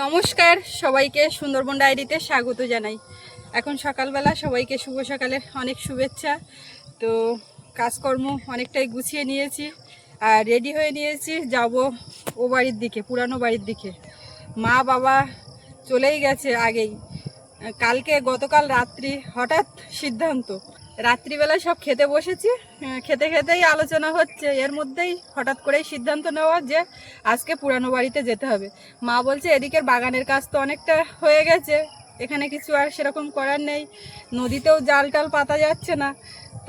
নমস্কার সবাইকে সুন্দরবন ডায়েরিতে স্বাগত জানাই। এখন সকালবেলা, সবাইকে শুভ সকালের অনেক শুভেচ্ছা। তো কাজকর্ম অনেকটাই গুছিয়ে নিয়েছি আর রেডি হয়ে নিয়েছি, যাব ও বাড়ির দিকে, পুরানো বাড়ির দিকে। মা বাবা চলেই গেছে আগেই। গতকাল রাত্রি হঠাৎ সিদ্ধান্ত, রাত্রিবেলা সব খেতে বসেছি, খেতে খেতেই আলোচনা হচ্ছে, এর মধ্যেই হঠাৎ করেই সিদ্ধান্ত নেওয়া যে আজকে পুরানো বাড়িতে যেতে হবে। মা বলছে এদিকের বাগানের কাজ তো অনেকটা হয়ে গেছে, এখানে কিছু আর সেরকম করার নেই, নদীতেও জাল টাল পাতা যাচ্ছে না,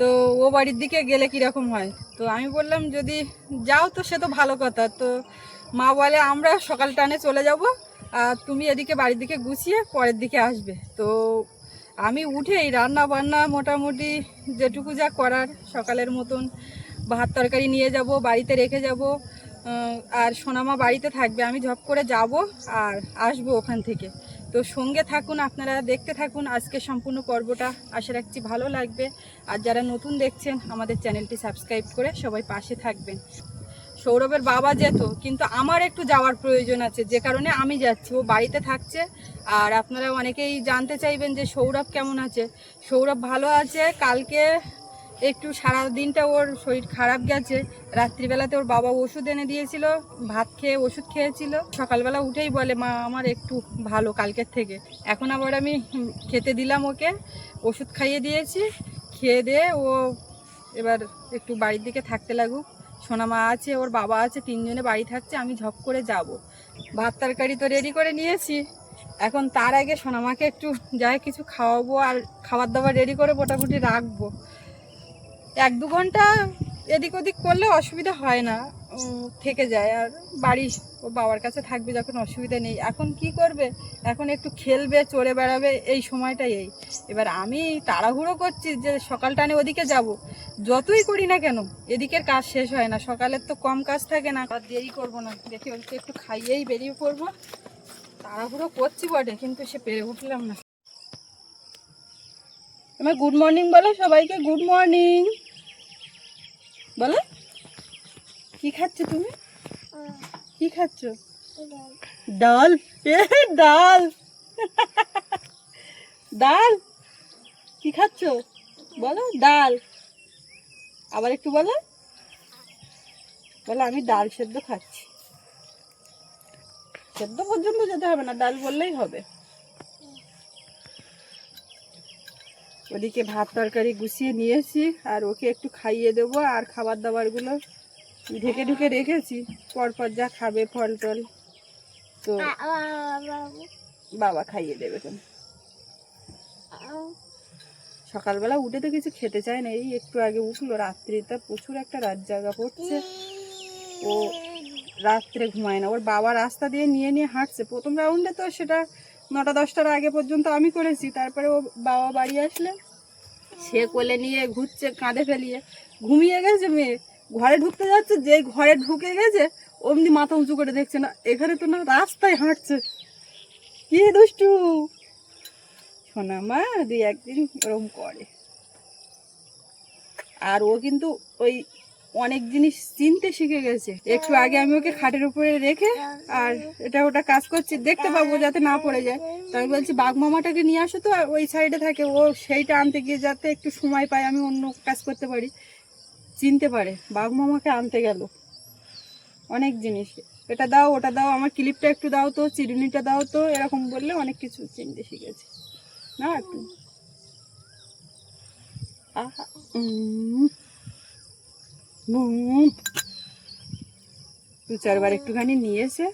তো ও বাড়ির দিকে গেলে কীরকম হয়। তো আমি বললাম যদি যাও তো সে তো ভালো কথা। তো মা বলে আমরা সকাল টানে চলে যাব, আর তুমি এদিকে বাড়ির দিকে গুছিয়ে পরের দিকে আসবে। তো আমি উঠেই রান্না বান্না মোটামুটি যেটুকু যা করার সকালের মতন, ভাত তরকারি নিয়ে যাব, বাড়িতে রেখে যাব, আর সোনামা বাড়িতে থাকবে, আমি ঝপ করে যাব আর আসবো ওখান থেকে। তো সঙ্গে থাকুন, আপনারা দেখতে থাকুন আজকে সম্পূর্ণ পর্বটা, আশা রাখছি ভালো লাগবে। আর যারা নতুন দেখছেন আমাদের চ্যানেলটি সাবস্ক্রাইব করে সবাই পাশে থাকবেন। সৌরভের বাবা যেত, কিন্তু আমার একটু যাওয়ার প্রয়োজন আছে, যে কারণে আমি যাচ্ছি। ও বাড়িতে থাকছে। আর আপনারা অনেকেই জানতে চাইবেন যে সৌরভ কেমন আছে। সৌরভ ভালো আছে। কালকে একটু সারা দিনটা ওর শরীর খারাপ গেছে, রাত্রিবেলাতে ওর বাবা ওষুধ এনে দিয়েছিল, ভাত খেয়ে ওষুধ খেয়েছিল, সকালবেলা উঠেই বলে মা আমার একটু ভালো কালকের থেকে। এখন আবার আমি খেতে দিলাম ওকে, ওষুধ খাইয়ে দিয়েছি, খেয়ে দিয়ে ও এবার একটু বাড়ির দিকে থাকতে লাগুক। সোনামা আছে, ওর বাবা আছে, তিনজনে বাড়ি থাকছে, আমি ঝপ করে যাব। ভাত তরকারি তো রেডি করে নিয়েছি, এখন তার আগে সোনামাকে একটু যাই কিছু খাওয়াবো আর খাবার দাবার রেডি করে মোটামুটি রাখবো। 1-2 ঘন্টা এদিক ওদিক করলে অসুবিধা হয় না, থেকে যায়। আর বাড়ি ও বাবার কাছে থাকবে যখন, অসুবিধা নেই। এখন কি করবে, এখন একটু খেলবে, চড়ে বেড়াবে, এই সময়টাই এই। এবার আমি তাড়াহুড়ো করছি যে সকাল টানে ওদিকে যাব, যতই করি না কেন এদিকের কাজ শেষ হয় না, সকালের তো কম কাজ থাকে না। আর দেরি করবো না, দেখি ওকে একটু খাইয়েই বেরিয়ে পড়বো। তাড়াহুড়ো করছি বটে, কিন্তু সে পেরে উঠলাম না। তোমার গুড মর্নিং বলো সবাইকে, গুড মর্নিং বলো। কি খাচ্ছ তুমি, কি খাচ্ছ? ডাল, ডাল, ডাল। কি খাচ্ছ বলো? ডাল। আবার একটু বলো, বলো আমি ডাল সেদ্ধ খাচ্ছি। সেদ্ধ পর্যন্ত যেতে হবে না, ডাল বললেই হবে। ওদিকে ভাত তরকারি গুছিয়ে নিয়েছি, আর ওকে একটু খাইয়ে দেবো। আর খাবার দাবারগুলো ঢেকে ঢুকে রেখেছি, পরপর যা খাবে ফল টল, তো বাবা খাইয়ে দেবে। তুমি সকালবেলা উঠে তো কিছু খেতে চায় না, এই একটু আগে উঠলো, রাত্রিতে প্রচুর একটা রাত জাগা পড়ছে, ও রাত্রে ঘুমায় না। ওর বাবা রাস্তা দিয়ে নিয়ে নিয়ে হাঁটছে, প্রথম রাউন্ডে তো সেটা 9টা-10টার আগে পর্যন্ত আমি করেছি, তারপরে ও বাবা বাড়ি আসলে সে কোলে নিয়ে ঘুরছে, কাঁধে ফেলিয়ে। ঘুমিয়ে গেছে মেয়ে, ঘরে ঢুকতে যাচ্ছে, যে ঘরে ঢুকে গেছে অমনি মাথা উঁচু করে দেখছে না, এখানে তো না, রাস্তায় হাঁটছে। কি দুষ্টু শোনা মা, 2-1 দিন ওরকম করে। আর ও কিন্তু ওই অনেক জিনিস চিনতে শিখে গেছে। একটু আগে আমি ওকে খাটের উপরে রেখে আর এটা ওটা কাজ করছি, দেখতে পাবো যাতে না পড়ে যায়। তো আমি বলছি বাঘ মামাটাকে নিয়ে আসো, তো ওই সাইডে থাকে, ও সেইটা আনতে গিয়ে যাতে একটু সময় পায়, আমি অন্য কাজ করতে পারি। চিনতে পারে, বাঘ মামাকে আনতে গেল অনেক জিনিস, এটা দাও ওটা দাও, আমার ক্লিপটা একটু দাও তো, চিরুনিটা দাও তো, এরকম বললে অনেক কিছু চিনতে শিখেছে না একটু। আহা, 2-4 বার একটুখানি নিয়েছে।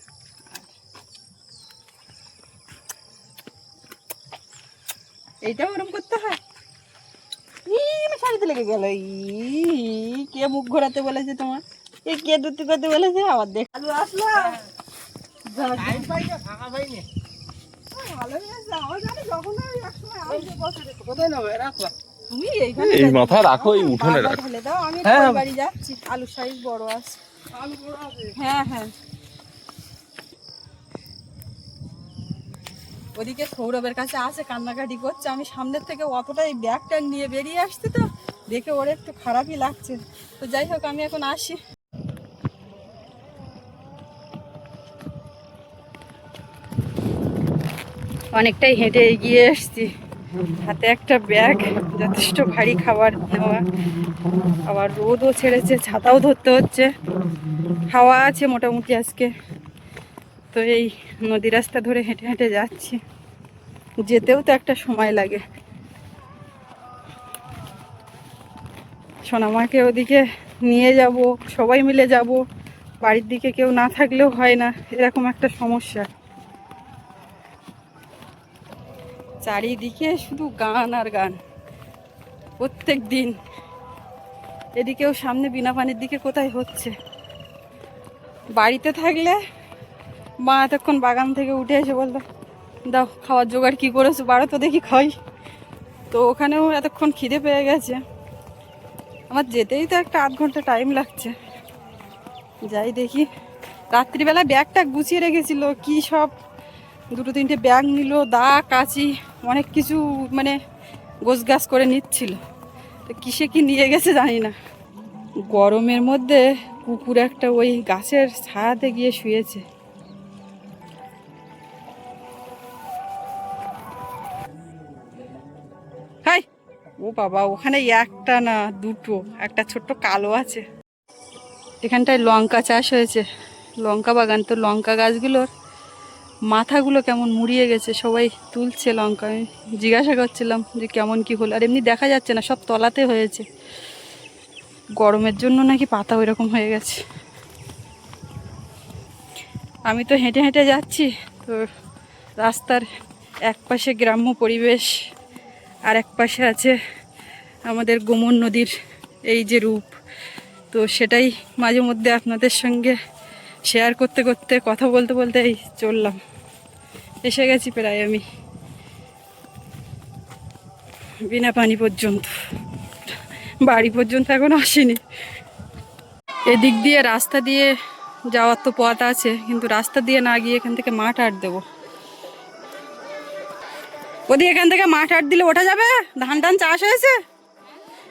এইটাও ওরম করতে হয়। শাড়িতে লেগে গেল, কে মুখ ঘোরাতে বলেছে তোমার, কে দুটি করতে বলেছে? আবার দেখ আসলো, এই মাথা রাখো, এই উঠোনে রাখো। ঢেলে দাও, আমি বাড়ি যাচ্ছি। আলু সাইজ বড় আছে। হ্যাঁ হ্যাঁ। ওদিকে সৌরভের কাছে আছে, কান্নাকাটি করছে, আমি সামনের থেকে অতটাই ব্যাগ ট্যাগ নিয়ে বেরিয়ে আসছি, তো দেখে ওর একটু খারাপই লাগছে। তো যাই হোক, আমি এখন আসি। অনেকটাই হেঁটে এগিয়ে এসছি, হাতে একটা ব্যাগ, যথেষ্ট ভারী খাবার নেওয়া। আবার রোদও ছেড়েছে, ছাতাও ধরতে হচ্ছে। হাওয়া আছে মোটামুটি আজকে। তো এই নদী রাস্তা ধরে হেঁটে হেঁটে যাচ্ছি, যেতেও তো একটা সময় লাগে। সোনামাকে ওদিকে নিয়ে যাব, সবাই মিলে যাব, বাড়ির দিকে কেউ না থাকলেও হয় না, এরকম একটা সমস্যা। চারিদিকে শুধু গান আর গান, প্রত্যেক দিন। এদিকেও সামনে বিনা পানির দিকে কোথায় হচ্ছে। বাড়িতে থাকলে মা এতক্ষণ বাগান থেকে উঠে এসে বলতো, দাও খাওয়ার জোগাড় কী করেছো, বাড়ো তো দেখি খাই। তো ওখানেও এতক্ষণ খিদে পেয়ে গেছে। আমার যেতেই তো একটা আধ ঘন্টা টাইম লাগছে। যাই দেখি। রাত্রিবেলা ব্যাগটা গুছিয়ে রেখেছিল, কি সব 2-3টে ব্যাগ নিল, দা কাঁচি অনেক কিছু, মানে গোছগাছ করে নিচ্ছিল। তো কিসে কি নিয়ে গেছে জানি না। গরমের মধ্যে কুকুর একটা ওই গাছের ছায়াতে গিয়ে শুয়েছে। হাই, ও বাবা, ওখানে একটা না দুটো, একটা ছোট্ট কালো আছে। এখানটায় লঙ্কা চাষ হয়েছে, লঙ্কা বাগান। তো লঙ্কা গাছগুলোর মাথাগুলো কেমন মুড়িয়ে গেছে, সবাই তুলছে লঙ্কা। আমি জিজ্ঞাসা করছিলাম যে কেমন কি হলো, আর এমনি দেখা যাচ্ছে না, সব তলাতে হয়েছে। গরমের জন্য নাকি পাতা ওই রকম হয়ে গেছে। আমি তো হেঁটে হেঁটে যাচ্ছি, তো রাস্তার এক পাশে গ্রাম্য পরিবেশ, আর এক পাশে আছে আমাদের গোমন নদীর এই যে রূপ। তো সেটাই মাঝে মধ্যে আপনাদের সঙ্গে শেয়ার করতে করতে, কথা বলতে বলতে এই চললাম। এসে গেছি প্রায় আমি বিনা পানি পর্যন্ত, বাড়ি পর্যন্ত এখনো আসিনি। এদিক দিয়ে রাস্তা দিয়ে যাওয়ার তো পথ আছে, কিন্তু রাস্তা দিয়ে না গিয়ে এখান থেকে মাঠ আট দেবো। ওদিকে এখান থেকে মাঠ আট দিলে ওঠা যাবে, ধান টান চাষ হয়েছে,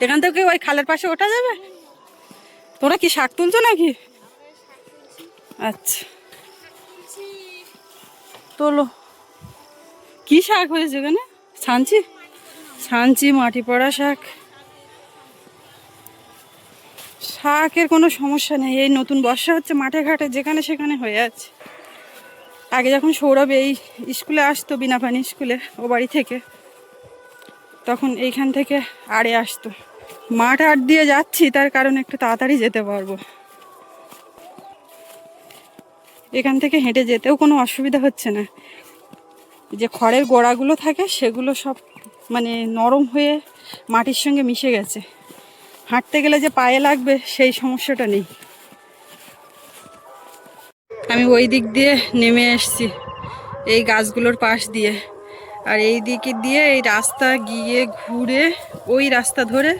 এখান থেকে ওই খালের পাশে ওঠা যাবে। তোরা কি শাক তুলছো নাকি? আচ্ছা, তোলো। কি শাক হয়েছে এখানে? ছাঞ্চি, ছাঞ্চি, মাটি পড়া শাক। শাকের কোনো সমস্যা নেই, এই নতুন বর্ষা হচ্ছে, মাঠে ঘাটে যেখানে সেখানে হয়ে আছে। আগে যখন সৌরভ এই স্কুলে আসতো, বিনা পানি স্কুলে, ও বাড়ি থেকে, তখন এইখান থেকে আড়ে আসতো। মাঠ আট দিয়ে যাচ্ছি তার কারণ একটু তাড়াতাড়ি যেতে পারবো। এখান থেকে হেঁটে যেতেও কোনো অসুবিধা হচ্ছে না। যে খড়ের গোড়াগুলো থাকে সেগুলো সব মানে নরম হয়ে মাটির সঙ্গে মিশে গেছে, হাঁটতে গেলে যে পায়ে লাগবে সেই সমস্যাটা নেই। আমি ওই দিক দিয়ে নেমে এসছি, এই গাছগুলোর পাশ দিয়ে, আর এই দিকে দিয়ে এই রাস্তা গিয়ে ঘুরে ওই রাস্তা ধরে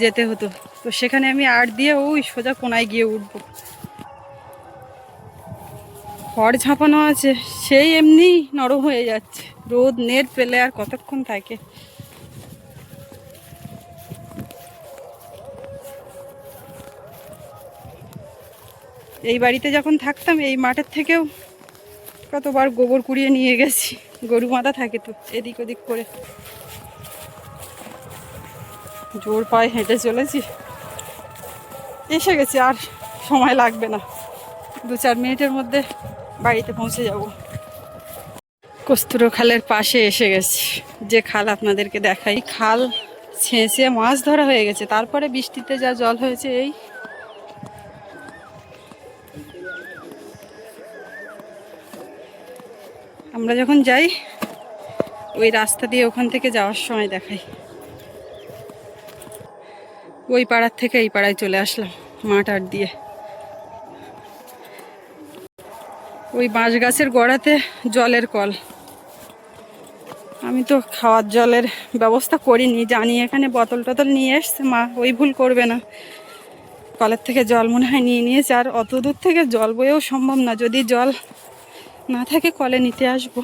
যেতে হতো। তো সেখানে আমি আট দিয়ে ওই সোজা কোনায় গিয়ে উঠবো। খড় ঝাঁপানো আছে, সেই এমনি নরম হয়ে যাচ্ছে, রোদ নেট পেলে আর কতক্ষণ থাকে। এই বাড়িতে যখন থাকতাম এই মাঠের থেকেও কতবার গোবর কুড়িয়ে নিয়ে গেছি, গরু বাঁধা থাকে তো এদিক ওদিক করে। জোর পায়ে হেঁটে চলেছি, এসে গেছি, আর সময় লাগবে না, 2-4 মিনিটের মধ্যে বাড়িতে পৌঁছে যাব। কস্তুর খালের পাশে এসে গেছি, যে খাল আপনাদেরকে দেখাই। খাল ছেঁচে মাছ ধরা হয়ে গেছে, তারপরে বৃষ্টিতে যা জল হয়েছে। এই আমরা যখন যাই ওই রাস্তা দিয়ে ওখান থেকে যাওয়ার সময় দেখাই। ওই পাড়ার থেকে এই পাড়ায় চলে আসলাম মাঠ আট দিয়ে। ওই বাঁশ গাছের গোড়াতে জলের কল। আমি তো খাওয়ার জলের ব্যবস্থা করিনি, জানি এখানে বোতল টোতল নিয়ে এসছে মা, ওই ভুল করবে না। কলের থেকে জল মনে হয় নিয়ে নিয়েছে, আর অত দূর থেকে জল বয়েও সম্ভব না, যদি জল না থাকে কলে নিতে আসবো।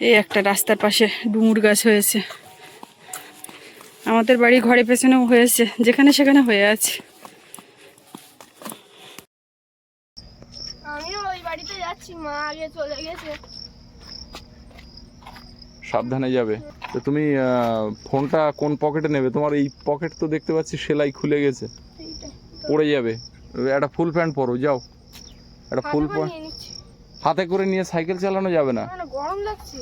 এই একটা রাস্তার পাশে ডুমুর গাছ হয়েছে, আমাদের বাড়ি ঘরে পেছনেও হয়েছে, যেখানে সেখানে হয়ে আছে। আমিও ওই বাড়িতে যাচ্ছি, মা আগে চলে গেছে। সাবধানে যাবে। তো তুমি ফোনটা কোন পকেটে নেবে? তোমার এই পকেট তো দেখতে পাচ্ছি সেলাই খুলে গেছে, পড়ে যাবে। একটা ফুল প্যান্ট পরো, যাও একটা ফুল প্যান্ট হাতে করে নিয়ে সাইকেল চালানো যাবে না, গরম লাগছে।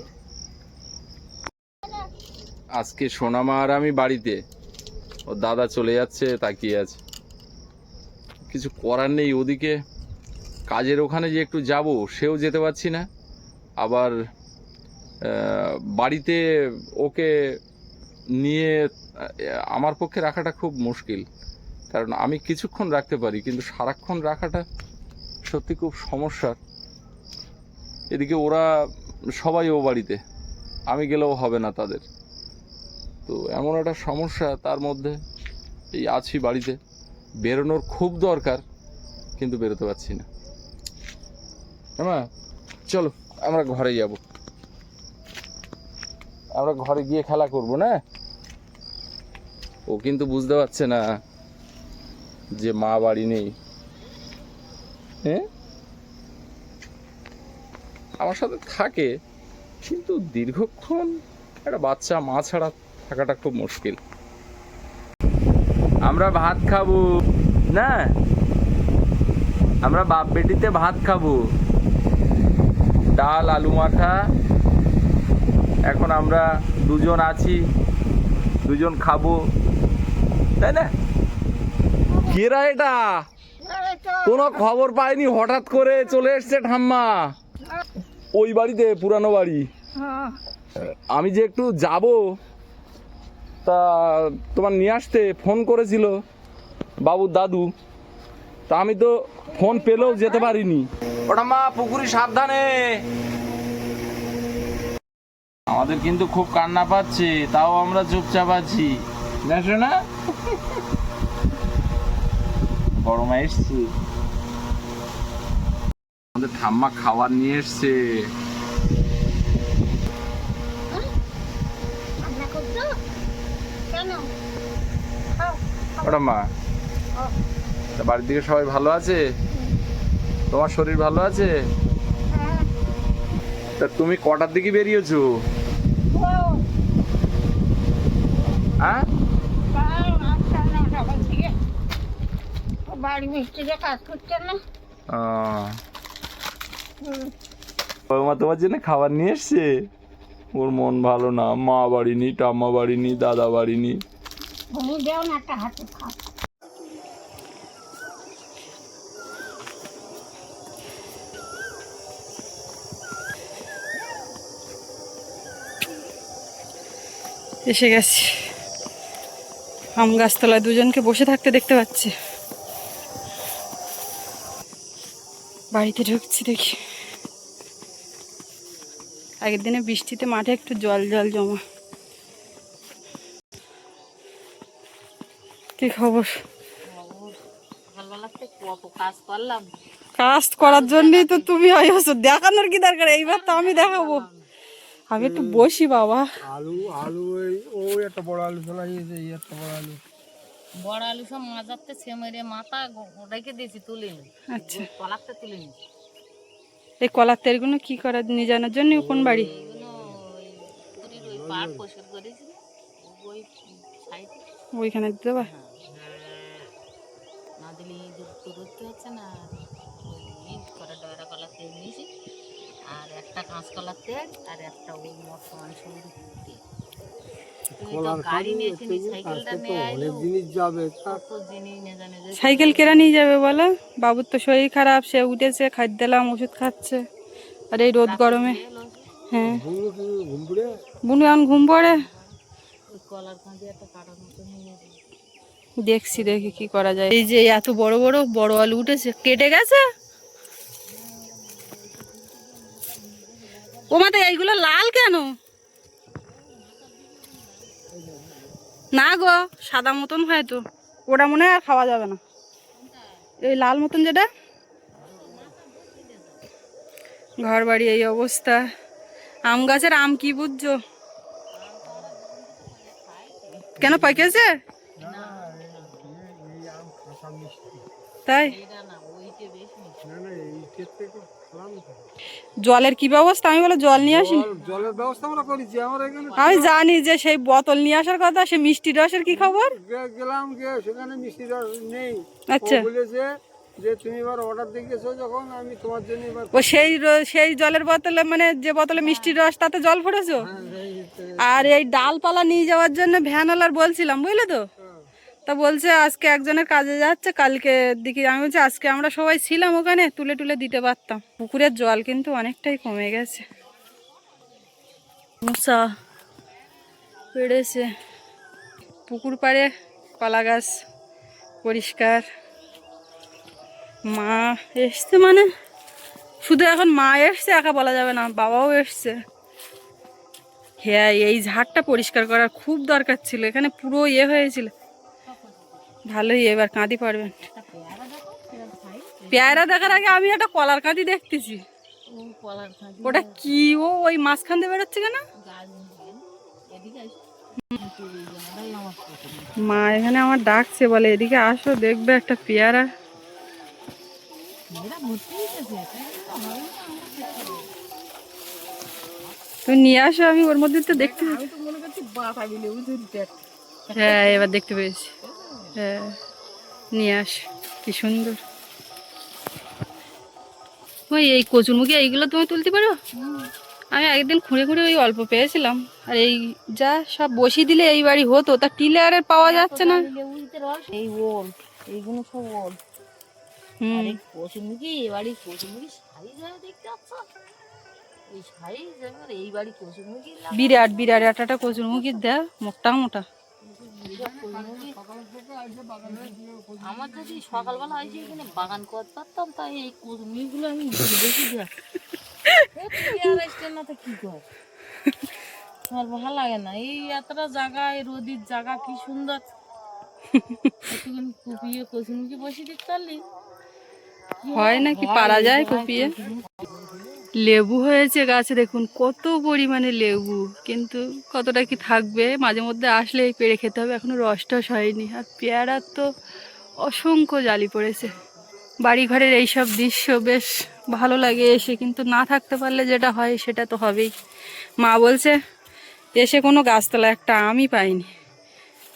আজকে সোনামা আর আমি বাড়িতে, ওর দাদা চলে যাচ্ছে তাকিয়ে আছে। কিছু করার নেই, ওদিকে কাজের ওখানে যে একটু যাব সেও যেতে পারছি না, আবার বাড়িতে ওকে নিয়ে আমার পক্ষে রাখাটা খুব মুশকিল। কারণ আমি কিছুক্ষণ রাখতে পারি, কিন্তু সারাক্ষণ রাখাটা সত্যি খুব সমস্যার। এদিকে ওরা সবাই ও বাড়িতে, আমি গেলেও হবে না তাদের। তো এমন একটা সমস্যা, তার মধ্যে এই আছি বাড়িতে, বেরোনোর খুব দরকার কিন্তু বেরোতে পারছি না। হ্যাঁ চলো আমরা ঘরে যাব, আমরা ঘরে গিয়ে খেলা করব না। ও কিন্তু বুঝতে পারছে না যে মা বাড়ি নেই। হ্যাঁ আমার সাথে থাকে, কিন্তু দীর্ঘক্ষণ একটা বাচ্চা মা ছাড়া থাকাটা খুব মুশকিল। আমরা ভাত খাবো না, আমরা বাপ বেটিতে ভাত খাবো, ডাল আলু মাখা। এখন আমরা দুজন আছি, দুজন খাবো, তাই না? কেরা এটা? কোনো খবর পাইনি, হঠাৎ করে চলে এসছে ঠাম্মা ওই বাড়িতে, পুরানো বাড়ি। আমি যে একটু যাব, তা তোমার নিয়ে আসতে ফোন করেছিল বাবুর দাদু, তা আমি তো ফোন পেলেও যেতে পারিনি। ও ঠাম্মা পুকুরি সাবধানে। আমাদের কিন্তু খুব কান্না পাচ্ছে, তাও আমরা চুপচাপ আছি না। বড় মা এসছে, আমাদের ঠাম্মা খাবার নিয়ে এসছে। ওটা মা, তা বাড়ির দিকে সবাই ভালো আছে? তোমার শরীর ভালো আছে? তা তুমি কটার দিকে বেরিয়েছো? হ্যাঁ বাড়ি মিস্ত্রিতে কাজ করছে না। মা তোমার জন্য খাবার নিয়ে এসছে। ওর মন ভালো না, মা বাড়ি নি, ঠাম্মা বাড়ি নি, দাদা বাড়ি নি। তুমি দেও না একটা হাতে খাও। এসে গেছি, আম গাছতলায় দুজনকে বসে থাকতে দেখতে পাচ্ছি। বাড়িতে ঢুকছি, দেখি আগের দিনে বৃষ্টিতে মাঠে একটু জল জমা। কি খবর? কাজ করার জন্যই তো তুমি হয়েছো, দেখানোর কি দরকার? এইবার তো আমি দেখাবো। আমি একটু বসি বাবা। আলু আলু ওই একটা বড় আলু ফেলাইছে, এই একটা বড় আলু, বড় আলু সব মাজাতে সেমেরে মাথা রেখে দিয়েছি, তুলিনি। আচ্ছা, কলারটা তুলিনি। এই কলার তেলগুলো কি করার নিয়ে জানার জন্য? কোন বাড়ি? ওই পাট পরিষ্কার করেছি, ওই সাইডে ওইখানে দিতে দেবা? না দিলে তো ধরতে হচ্ছে না। করা ডয়রা কলার তেল নিয়েছি, আর একটা কাঁচকলার তেল, আর একটা ওই মটর সবুজ তেল। গাড়ি নিয়েছি, সাইকেলটা নিয়ে অনেক জিনিস যাবে। কত জিনিস নিয়ে জানে। সাইকেল কেরা নিয়ে যাবে বলো? বাবুর তো শরীর খারাপ, সে উঠেছে, খাদ্য দিলাম, ওষুধ খাচ্ছে, আর এই রোদ গরমে। হ্যাঁ বুনু এখন ঘুম পড়ে। ওই কলার কাঁধে একটা কাটার মতো নিয়ে যাবে। দেখছি, দেখি কি করা যায়। এই যে এত বড় বড় আলু উঠেছে, কেটে গেছে। ও মাথা, এইগুলো লাল কেন? না গো, সাদা মতন হয় তো, ওটা মনে হয় আর খাওয়া যাবে না। এই লাল মতন যেটা। ঘর বাড়ি এই অবস্থা। আম গাছের আম কি বুঝছো? কেন পাইকেছে? তাই এটা না, ওই থেকে বেশি মিষ্টি। না না এই ক্ষেত্রে একটু খারাপ তো। জলের কি ব্যবস্থা? আমি বলো জল নিয়ে আসি। জলের ব্যবস্থা আমরা করেছি আমার এখানে। আমি জানি যে সেই বোতল নিয়ে আসার কথা, সে মিষ্টি রসের কি খবর? গেলাম গিয়ে সেখানে মিষ্টি রস নেই। আচ্ছা। ও বলেছে যে তুমি এবার অর্ডার দিয়ে গেছো যখন আমি তোমার জন্য এবার ও সেই জলের বোতলে, মানে যে বোতলে মিষ্টি রস তাতে জল ভরেছো? আর এই ডালপালা নিয়ে যাওয়ার জন্য ভ্যানওয়ালার বলছিলাম, বুঝলে তো? তা বলছে আজকে একজনের কাজে যাচ্ছে, কালকে দিকে। আমি বলছি আজকে আমরা সবাই ছিলাম ওখানে, তুলে তুলে দিতে পারতাম। পুকুরের জল কিন্তু অনেকটাই কমে গেছে, মশা বেড়েছে। পুকুর পাড়ে কলা গাছ পরিষ্কার। মা এসছে, মানে শুধু এখন মা এসছে একা বলা যাবে না, বাবাও এসছে। হ্যাঁ, এই ঝাড়টা পরিষ্কার করার খুব দরকার ছিল, এখানে পুরো হয়েছিল। ভালোই, এবার কাঁদি পারবেন। পেয়ারা দেখার আগে আমি একটা কলার কাঁদি দেখতেছি। ওটা কি? ওই মাঝখান দিয়ে বেরোচ্ছে কেন? মা এখানে আমার ডাকছে, বলে এদিকে আসো, দেখবে একটা পেয়ারা। তুমি নিয়ে আসো, আমি ওর মধ্যে তো দেখতে। হ্যাঁ, এবার দেখতে পেয়েছি। হ্যাঁ, নিয়ে আস, কি সুন্দর। ওই এই কচুরমুখী এইগুলো তুমি তুলতে পারো? আমি একদিন খুঁড়ে খুঁড়ে ওই অল্প পেয়েছিলাম। আর এই যা সব বসিয়ে দিলে এই বাড়ি হতো, তা টিলারের পাওয়া যাচ্ছে না। এই ওল, এইগুলো সব ওল। আর এই কচুরমুখী, এই বাড়ি কচুরমুখী সাইজ হয় দেখতে পাচ্ছ? এই সাইজ এবার এই বাড়ি কচুরমুখী বিরাট বিরাট একটা কচুরমুখী দেয়, মোটা মোটা। আমার যদি সকালবেলা হয়েছে এখানে বাগান করতে পারতাম, তাই এই কচুরমুখীগুলো আমি বেশি দেওয়া না তো কি কর, আমার ভালো লাগে না। এই এতটা জায়গা, এই রোদির জায়গা কি সুন্দর, একটুখানি কুপিয়ে কচুরমুখী বসিয়ে দিতে পারলি হয় নাকি পারা যায় কুপিয়ে। লেবু হয়েছে গাছে, দেখুন কত পরিমাণে লেবু, কিন্তু কতটা কি থাকবে, মাঝে মধ্যে আসলে এই পেড়ে খেতে হবে। এখনো রস টস হয়নি। আর পেয়ারার তো অসংখ্য জালি পড়েছে। বাড়ি ঘরের এইসব দৃশ্য বেশ ভালো লাগে এসে, কিন্তু না থাকতে পারলে যেটা হয় সেটা তো হবেই। মা বলছে এসে কোনো গাছতলা একটা আমই পাইনি।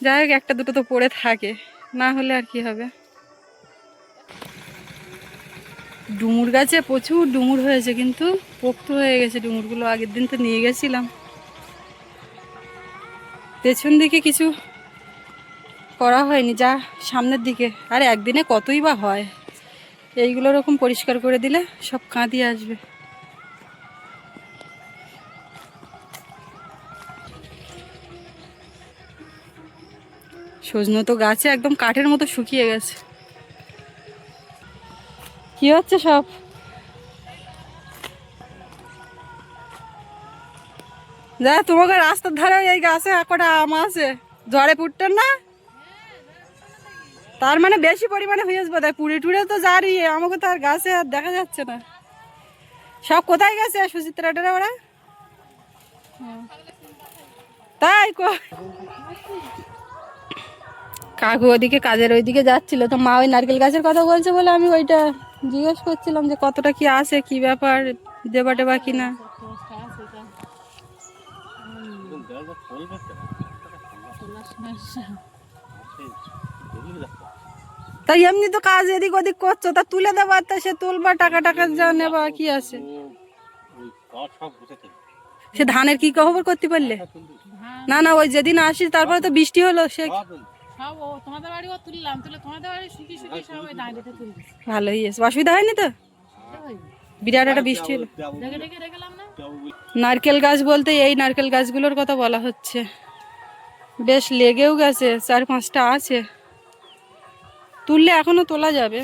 যাই হোক, একটা দুটো তো পড়ে থাকে, না হলে আর কি হবে। ডুমুর গাছে প্রচুর ডুমুর হয়েছে, কিন্তু পোক্ত হয়ে গেছে ডুমুরগুলো। আগের দিন তো নিয়ে গেছিলাম। পেছন দিকে কিছু করা হয়নি, যা সামনের দিকে। আর একদিনে কতই বা হয়, এইগুলো রকম পরিষ্কার করে দিলে সব কাঁদি আসবে। সজনে তো গাছে একদম কাঠের মতো শুকিয়ে গেছে। কি হচ্ছে সব? যা, তোমাকে রাস্তার ধারে এই গাছে কটা আম আছে, ঝড়ে পুটতেন না? তার মানে বেশি পরিমাণে হয়ে আসবে, তাই পুড়ে টুড়ে তো জারি। আমাকে তো আর গাছে আর দেখা যাচ্ছে না। সব কোথায় গেছে সুচিত্রাটারা ওরা? তাই কাকু ওদিকে কাজের ওইদিকে যাচ্ছিল, তো মা ওই নারকেল গাছের কথা বলছে বলে আমি ওইটা জিজ্ঞেস করছিলাম যে কতটা কি আছে, কি ব্যাপার, দেবা টেবা কিনা। তাই এমনি তো কাজ এদিক ওদিক করছো, তা তুলে দেবা, তা সে তুলবা, টাকা টাকা যা নেবা কি আছে। সে ধানের কি খবর করতে পারলে? না না, ওই যেদিন আসি তারপরে তো বৃষ্টি হলো, সে ভালোই আছে, অসুবিধা হয়নি তো? বিরাট একটা বৃষ্টি হলো। নারকেল গাছ বলতে এই নারকেল গাছগুলোর কথা বলা হচ্ছে। বেশ লেগেও গেছে, 4-5টা আছে, তুললে এখনো তোলা যাবে।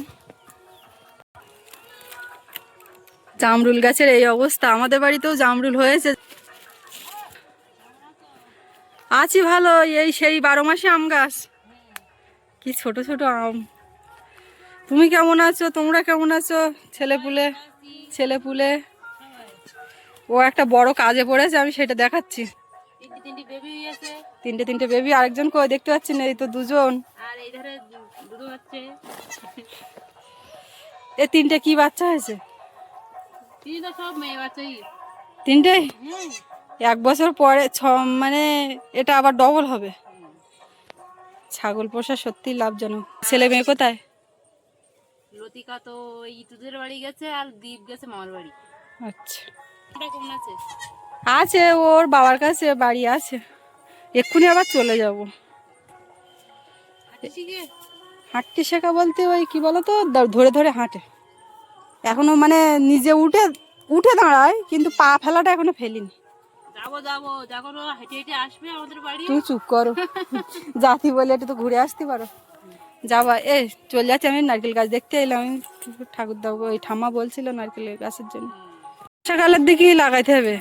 জামরুল গাছের এই অবস্থা। আমাদের বাড়িতেও জামরুল হয়েছে। আছি ভালো, এই সেই 12 মাসে আম গাছ, কি ছোট ছোট আম। তুমি কেমন আছো? তোমরা কেমন আছো? ছেলেপুলে ও একটা বড় কাজে পড়েছে, আমি সেটা দেখাচ্ছি। তিনটে বেবি। আরেকজন কই দেখতে পাচ্ছি না, এই তো দুজন। এ তিনটে কি বাচ্চা হয়েছে? তিনটা সব মেয়ে বাচ্চাই। তিনটেই? 1 বছর পরে মানে এটা আবার ডবল হবে। ছাগল পোষা সত্যি লাভজনক। ছেলে মেয়ে কোথায়? লতিকা তো ইতুদের বাড়ি গেছে আর দীপ গেছে মামার বাড়ি। আচ্ছা, এটা কেমন আছে? আছে ওর বাবার কাছে বাড়ি আছে, এক্ষুনি আবার চলে যাব। হাঁটতে শেখা বলতে ওই কি বলতো, ধরে ধরে হাঁটে এখনো, মানে নিজে উঠে উঠে দাঁড়ায় কিন্তু পা ফেলাটা এখনো ফেলিনি। যাবো যাবো, যখন ও হেঁটে হেঁটে আসবে আমাদের বাড়ি। তুই চুপ করো, জাতি বলে একটু তো ঘুরে আসতে পারো। যাবা এ চলে যাচ্ছে, আমি নারকেল গাছ দেখতে এলাম। আমি ঠাকুর দাও ওই ঠাম্মা বলছিল নারকেলের গাছের জন্য বর্ষাকালের দিকেই লাগাইতে হবে।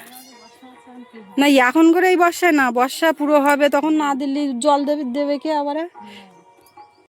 না এখন করে এই বর্ষায় না, বর্ষা পুরো হবে তখন না দিল্লি জল দেবে কে আবার।